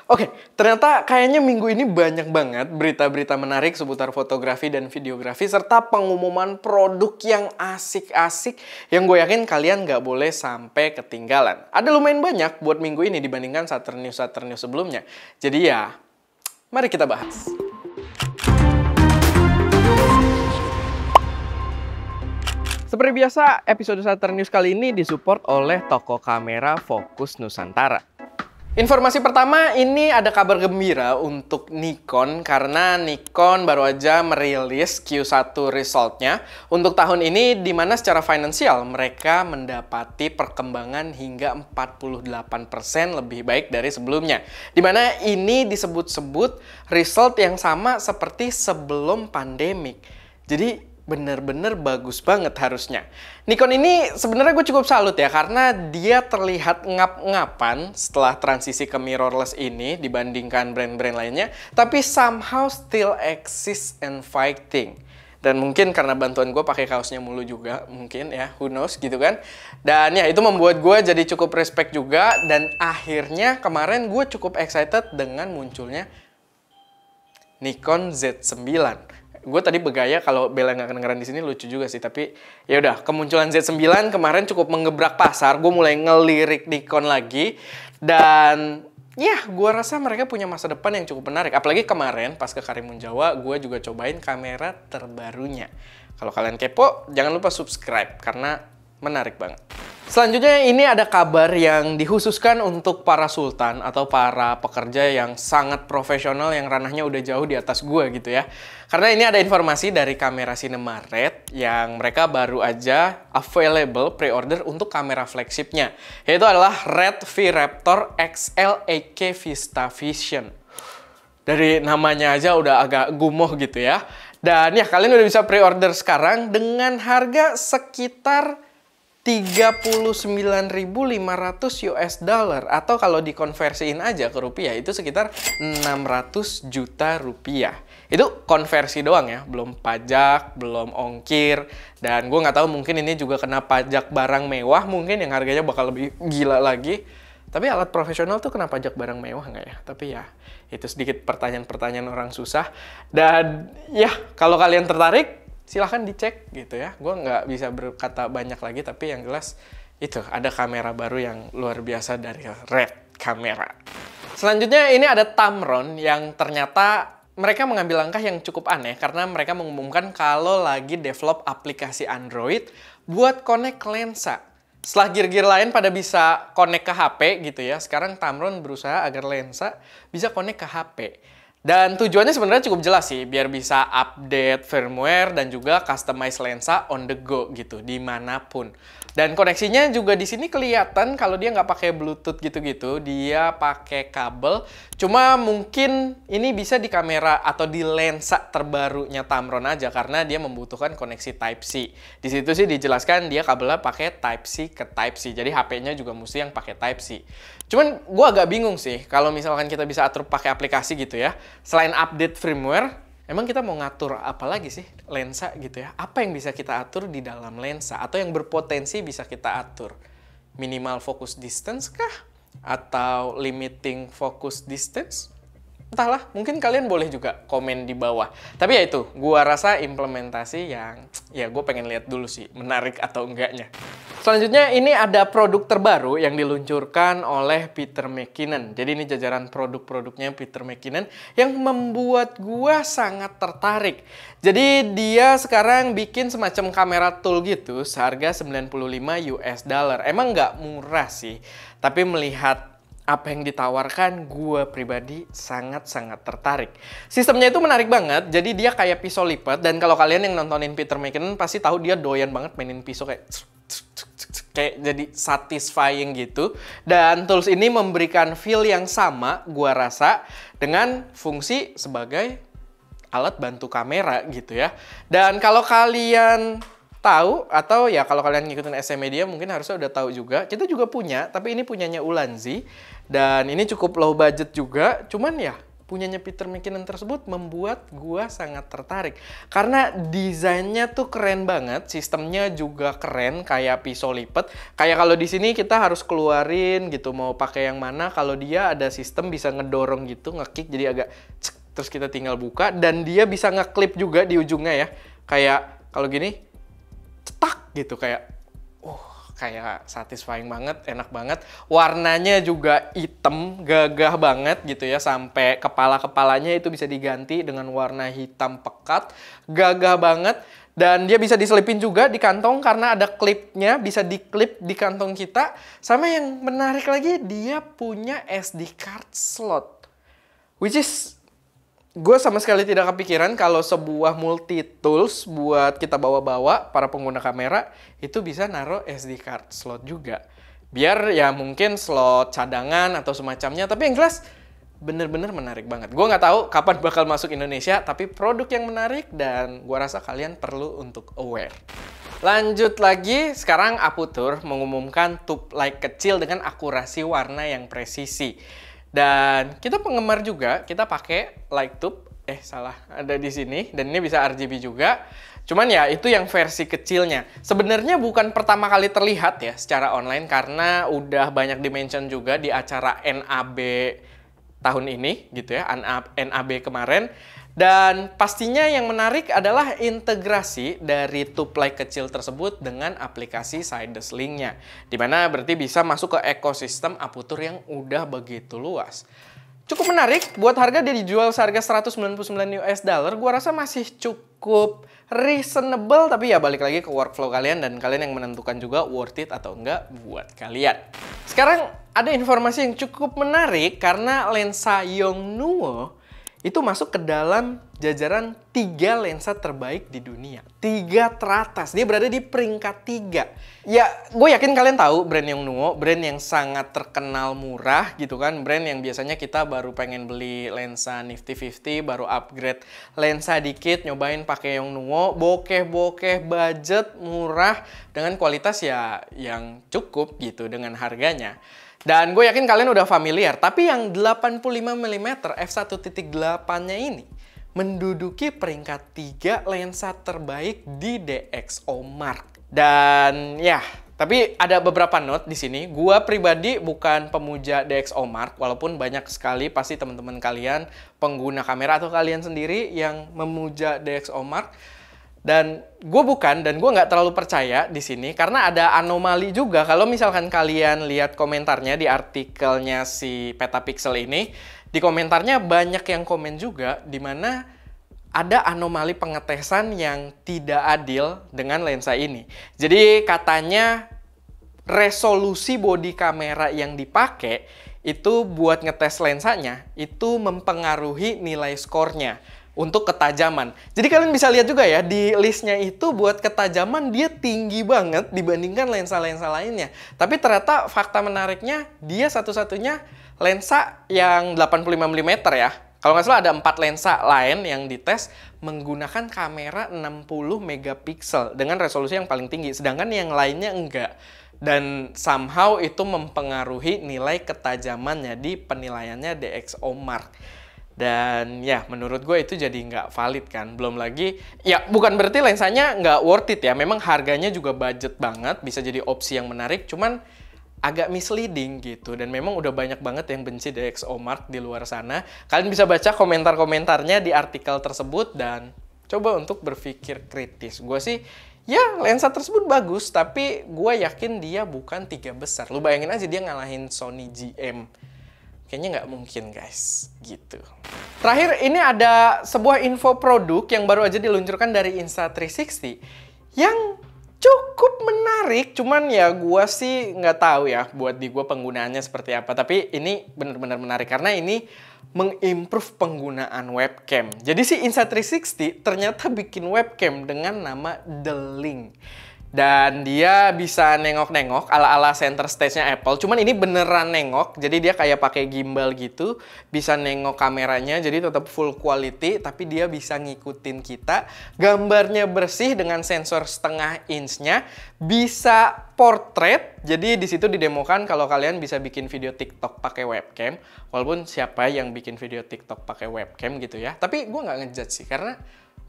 Oke, ternyata kayaknya minggu ini banyak banget berita-berita menarik seputar fotografi dan videografi serta pengumuman produk yang asik-asik yang gue yakin kalian nggak boleh sampai ketinggalan. Ada lumayan banyak buat minggu ini dibandingkan Saturn News sebelumnya. Jadi ya, mari kita bahas. Seperti biasa, episode Saturn News kali ini disupport oleh toko kamera Fokus Nusantara. Informasi pertama, ini ada kabar gembira untuk Nikon karena Nikon baru aja merilis Q1 resultnya untuk tahun ini, di mana secara finansial mereka mendapati perkembangan hingga 48% lebih baik dari sebelumnya. Di mana ini disebut-sebut result yang sama seperti sebelum pandemik. Jadi bener-bener bagus banget harusnya. Nikon ini sebenarnya gue cukup salut ya, karena dia terlihat ngap-ngapan setelah transisi ke mirrorless ini dibandingkan brand-brand lainnya, tapi somehow still exists and fighting. Dan mungkin karena bantuan gue pakai kaosnya mulu juga, mungkin ya, who knows gitu kan. Dan ya itu membuat gue jadi cukup respect juga, dan akhirnya kemarin gue cukup excited dengan munculnya Nikon Z9. Gue tadi bergaya kalau Bella nggak kedengeran di sini, lucu juga sih, tapi ya udah, kemunculan Z9 kemarin cukup mengebrak pasar. Gue mulai ngelirik Nikon lagi, dan ya gue rasa mereka punya masa depan yang cukup menarik. Apalagi kemarin pas ke Karimun Jawa, gue juga cobain kamera terbarunya. Kalau kalian kepo, jangan lupa subscribe karena menarik banget. Selanjutnya ini ada kabar yang dikhususkan untuk para sultan atau para pekerja yang sangat profesional yang ranahnya udah jauh di atas gue gitu ya. Karena ini ada informasi dari kamera Cinema Red yang mereka baru aja available pre-order untuk kamera flagshipnya. Yaitu adalah Red V-Raptor XL 8K Vista Vision. Dari namanya aja udah agak gumoh gitu ya. Dan ya kalian udah bisa pre-order sekarang dengan harga sekitar 39.500 US dollar, atau kalau dikonversiin aja ke rupiah itu sekitar 600 juta rupiah. Itu konversi doang ya, belum pajak, belum ongkir, dan gue nggak tahu mungkin ini juga kena pajak barang mewah mungkin yang harganya bakal lebih gila lagi. Tapi alat profesional tuh kena pajak barang mewah nggak ya? Tapi ya itu sedikit pertanyaan-pertanyaan orang susah. Dan ya kalau kalian tertarik, silahkan dicek gitu ya. Gue nggak bisa berkata banyak lagi, tapi yang jelas itu ada kamera baru yang luar biasa dari Red Camera. Selanjutnya ini ada Tamron yang ternyata mereka mengambil langkah yang cukup aneh karena mereka mengumumkan kalau lagi develop aplikasi Android buat connect lensa. Setelah gear-gear lain pada bisa connect ke HP gitu ya, sekarang Tamron berusaha agar lensa bisa connect ke HP. Dan tujuannya sebenarnya cukup jelas sih, biar bisa update firmware dan juga customize lensa on the go gitu, dimanapun. Dan koneksinya juga di sini kelihatan kalau dia nggak pakai Bluetooth gitu-gitu, dia pakai kabel. Cuma mungkin ini bisa di kamera atau di lensa terbarunya Tamron aja karena dia membutuhkan koneksi Type-C. Di situ sih dijelaskan dia kabelnya pakai Type-C ke Type-C, jadi HP-nya juga mesti yang pakai Type-C. Cuman gue agak bingung sih kalau misalkan kita bisa atur pakai aplikasi gitu ya. Selain update firmware, emang kita mau ngatur apa lagi sih lensa gitu ya? Apa yang bisa kita atur di dalam lensa? Atau yang berpotensi bisa kita atur? Minimal focus distance kah? Atau limiting focus distance? Entahlah, mungkin kalian boleh juga komen di bawah. Tapi ya itu, gua rasa implementasi yang ya gue pengen lihat dulu sih, menarik atau enggaknya. Selanjutnya ini ada produk terbaru yang diluncurkan oleh Peter McKinnon. Jadi ini jajaran produk-produknya Peter McKinnon yang membuat gua sangat tertarik. Jadi dia sekarang bikin semacam kamera tool gitu seharga 95 US dollar. Emang nggak murah sih, tapi melihat apa yang ditawarkan, gue pribadi sangat-sangat tertarik. Sistemnya itu menarik banget, jadi dia kayak pisau lipat, dan kalau kalian yang nontonin Peter McKinnon pasti tahu dia doyan banget mainin pisau kayak jadi satisfying gitu. Dan tools ini memberikan feel yang sama, gue rasa, dengan fungsi sebagai alat bantu kamera gitu ya. Dan kalau kalian tahu, atau ya kalau kalian ngikutin SM Media mungkin harusnya udah tahu juga, kita juga punya, tapi ini punyanya Ulanzi, dan ini cukup low budget juga, cuman ya punyanya Peter McKinnon tersebut membuat gua sangat tertarik. Karena desainnya tuh keren banget, sistemnya juga keren kayak pisau lipat. Kayak kalau di sini kita harus keluarin gitu mau pakai yang mana, kalau dia ada sistem bisa ngedorong gitu, ngekick jadi agak cek, terus kita tinggal buka dan dia bisa ngeklip juga di ujungnya ya. Kayak kalau gini cetak gitu kayak kayak satisfying banget, enak banget. Warnanya juga hitam, gagah banget gitu ya. Sampai kepala-kepalanya itu bisa diganti dengan warna hitam pekat. Gagah banget. Dan dia bisa diselipin juga di kantong karena ada klipnya, bisa diklip di kantong kita. Sama yang menarik lagi, dia punya SD card slot. Which is gue sama sekali tidak kepikiran kalau sebuah multi tools buat kita bawa-bawa para pengguna kamera itu bisa naruh SD card slot juga. Biar ya mungkin slot cadangan atau semacamnya, tapi yang jelas bener-bener menarik banget. Gue nggak tahu kapan bakal masuk Indonesia, tapi produk yang menarik dan gue rasa kalian perlu untuk aware. Lanjut lagi, sekarang Aputur mengumumkan tube light kecil dengan akurasi warna yang presisi. Dan kita penggemar juga, kita pakai light tube. Ada di sini. Dan ini bisa RGB juga. Cuman ya itu yang versi kecilnya. Sebenarnya bukan pertama kali terlihat ya secara online karena udah banyak dimension juga di acara NAB tahun ini gitu ya, NAB kemarin. Dan pastinya yang menarik adalah integrasi dari tube light kecil tersebut dengan aplikasi Sidus Link-nya. Dimana berarti bisa masuk ke ekosistem Aputur yang udah begitu luas. Cukup menarik, buat harga dia dijual seharga $199. Gua rasa masih cukup reasonable, tapi ya balik lagi ke workflow kalian dan kalian yang menentukan juga worth it atau enggak buat kalian. Sekarang ada informasi yang cukup menarik karena lensa Yongnuo itu masuk ke dalam jajaran 3 lensa terbaik di dunia. 3 teratas. Dia berada di peringkat 3. Ya, gue yakin kalian tahu brand Yongnuo, brand yang sangat terkenal murah gitu kan. Brand yang biasanya kita baru pengen beli lensa Nifty 50, baru upgrade lensa dikit, nyobain pakai Yongnuo, bokeh-bokeh budget murah dengan kualitas ya yang cukup gitu dengan harganya. Dan gue yakin kalian udah familiar, tapi yang 85mm f1.8-nya ini menduduki peringkat 3 lensa terbaik di DxOMark. Dan ya, tapi ada beberapa note di sini. Gue pribadi bukan pemuja DxOMark, walaupun banyak sekali pasti teman-teman kalian pengguna kamera atau kalian sendiri yang memuja DxOMark. Dan gue bukan, dan gue nggak terlalu percaya di sini karena ada anomali juga. Kalau misalkan kalian lihat komentarnya di artikelnya si Petapixel ini, di komentarnya banyak yang komen juga di mana ada anomali pengetesan yang tidak adil dengan lensa ini. Jadi katanya resolusi bodi kamera yang dipakai itu buat ngetes lensanya itu mempengaruhi nilai skornya untuk ketajaman. Jadi kalian bisa lihat juga ya, di listnya itu buat ketajaman dia tinggi banget dibandingkan lensa-lensa lainnya. Tapi ternyata fakta menariknya, dia satu-satunya lensa yang 85mm ya. Kalau nggak salah ada 4 lensa lain yang dites menggunakan kamera 60 megapiksel dengan resolusi yang paling tinggi. Sedangkan yang lainnya enggak. Dan somehow itu mempengaruhi nilai ketajamannya di penilaiannya DxOMark. Dan ya menurut gue itu jadi nggak valid kan. Belum lagi, ya bukan berarti lensanya nggak worth it ya. Memang harganya juga budget banget, bisa jadi opsi yang menarik. Cuman agak misleading gitu. Dan memang udah banyak banget yang benci DxOMark di luar sana. Kalian bisa baca komentar-komentarnya di artikel tersebut dan coba untuk berpikir kritis. Gue sih, ya lensa tersebut bagus, tapi gue yakin dia bukan 3 besar. Lu bayangin aja dia ngalahin Sony GM. Kayaknya nggak mungkin guys, gitu. Terakhir ini ada sebuah info produk yang baru aja diluncurkan dari Insta360 yang cukup menarik, cuman ya gua sih nggak tahu ya buat di gua penggunaannya seperti apa. Tapi ini benar-benar menarik karena ini mengimprove penggunaan webcam. Jadi si Insta360 ternyata bikin webcam dengan nama The Link. Dan dia bisa nengok-nengok ala-ala center stage-nya Apple. Cuman ini beneran nengok, jadi dia kayak pakai gimbal gitu. Bisa nengok kameranya, jadi tetap full quality. Tapi dia bisa ngikutin kita. Gambarnya bersih dengan sensor 1/2 inch-nya. Bisa portrait, jadi di situ didemokan kalau kalian bisa bikin video TikTok pakai webcam. Walaupun siapa yang bikin video TikTok pakai webcam gitu ya. Tapi gue nggak ngejudge sih, karena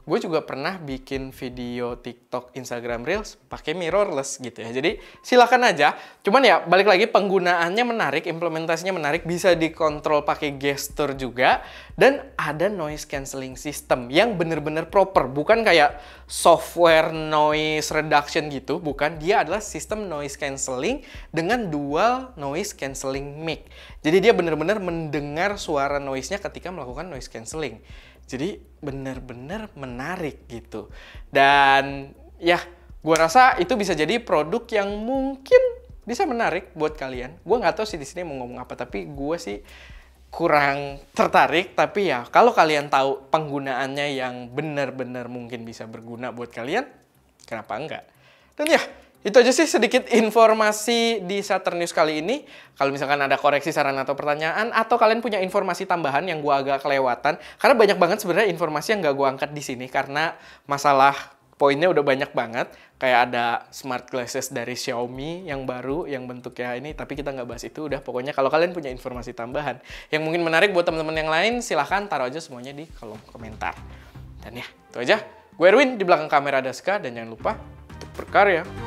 gue juga pernah bikin video TikTok, Instagram Reels pakai mirrorless gitu ya. Jadi silakan aja. Cuman ya balik lagi penggunaannya menarik, implementasinya menarik, bisa dikontrol pakai gesture juga, dan ada noise cancelling system yang bener-bener proper, bukan kayak software noise reduction gitu, bukan. Dia adalah sistem noise cancelling dengan dual noise cancelling mic. Jadi dia bener-bener mendengar suara noise-nya ketika melakukan noise cancelling. Jadi bener-bener menarik gitu. Dan ya, gue rasa itu bisa jadi produk yang mungkin bisa menarik buat kalian. Gue nggak tahu sih di sini mau ngomong apa, tapi gue sih kurang tertarik. Tapi ya, kalau kalian tahu penggunaannya yang bener-bener mungkin bisa berguna buat kalian, kenapa enggak? Dan ya, itu aja sih sedikit informasi di Saturn News kali ini. Kalau misalkan ada koreksi, saran, atau pertanyaan, atau kalian punya informasi tambahan yang gue agak kelewatan, karena banyak banget sebenarnya informasi yang gak gue angkat di sini, karena masalah poinnya udah banyak banget. Kayak ada smart glasses dari Xiaomi yang baru, yang bentuknya ini, tapi kita nggak bahas itu. Udah, pokoknya kalau kalian punya informasi tambahan yang mungkin menarik buat teman-teman yang lain, silahkan taruh aja semuanya di kolom komentar. Dan ya, itu aja. Gue Erwin, di belakang kamera Daska, dan jangan lupa untuk berkarya.